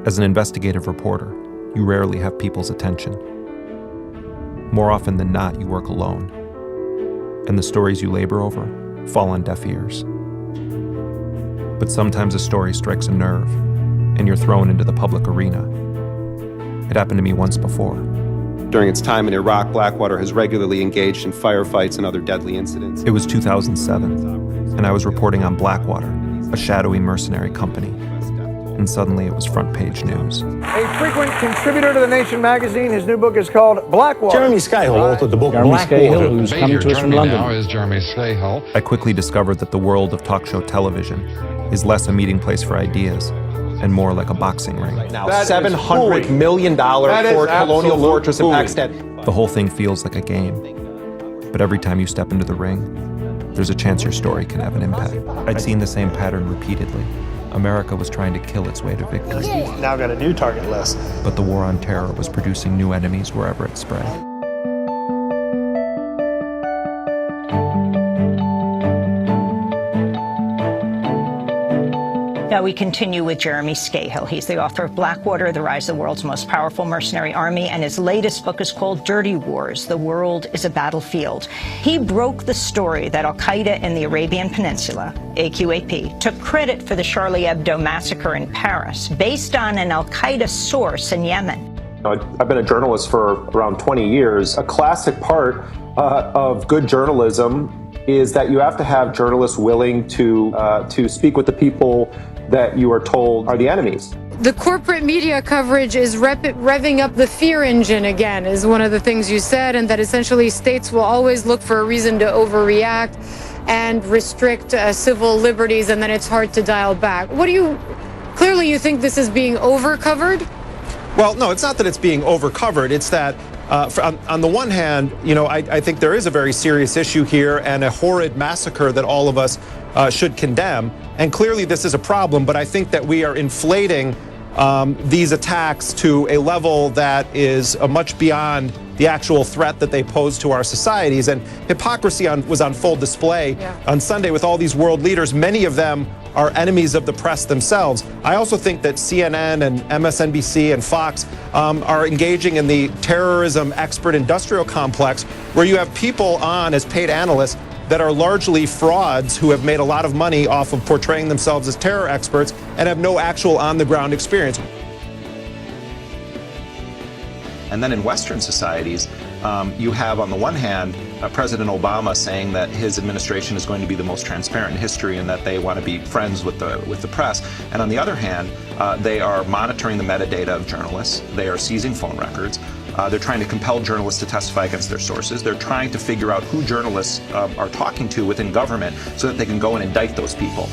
As an investigative reporter, you rarely have people's attention. More often than not, you work alone, and the stories you labor over fall on deaf ears. But sometimes a story strikes a nerve, and you're thrown into the public arena. It happened to me once before. During its time in Iraq, Blackwater has regularly engaged in firefights and other deadly incidents. It was 2007, and I was reporting on Blackwater, a shadowy mercenary company. And suddenly it was front page news. A frequent contributor to The Nation magazine, his new book is called Blackwater. Jeremy Scahill authored the book Jeremy Scahill, Blackwater. who's coming to us from London. Now is Jeremy Scahill. I quickly discovered that the world of talk show television is less a meeting place for ideas and more like a boxing ring. Now, $700 million for Colonial Fortress in Pakistan. The whole thing feels like a game. But every time you step into the ring, there's a chance your story can have an impact. I'd seen the same pattern repeatedly. America was trying to kill its way to victory. Now got a new target list. But the war on terror was producing new enemies wherever it spread. Now we continue with Jeremy Scahill. He's the author of Blackwater, The Rise of the World's Most Powerful Mercenary Army, and his latest book is called Dirty Wars, The World is a Battlefield. He broke the story that al-Qaeda in the Arabian Peninsula, AQAP, took credit for the Charlie Hebdo massacre in Paris based on an al-Qaeda source in Yemen. I've been a journalist for around 20 years. A classic part of good journalism is that you have to have journalists willing to speak with the people that you are told are the enemies. The corporate media coverage is revving up the fear engine again, is one of the things you said, and that essentially states will always look for a reason to overreact and restrict civil liberties, and then it's hard to dial back. Clearly you think this is being over-covered? Well, no, it's not that it's being over-covered. It's that on the one hand, I think there is a very serious issue here and a horrid massacre that all of us should condemn. And clearly this is a problem, but I think that we are inflating these attacks to a level that is much beyond the actual threat that they pose to our societies. And hypocrisy was on full display on Sunday with all these world leaders. Many of them are enemies of the press themselves. I also think that CNN and MSNBC and Fox are engaging in the terrorism expert industrial complex, where you have people on as paid analysts that are largely frauds who have made a lot of money off of portraying themselves as terror experts and have no actual on-the-ground experience. And then in Western societies, you have, on the one hand, President Obama saying that his administration is going to be the most transparent in history and that they want to be friends with the press. And on the other hand, they are monitoring the metadata of journalists. They are seizing phone records. They're trying to compel journalists to testify against their sources. They're trying to figure out who journalists are talking to within government so that they can go and indict those people.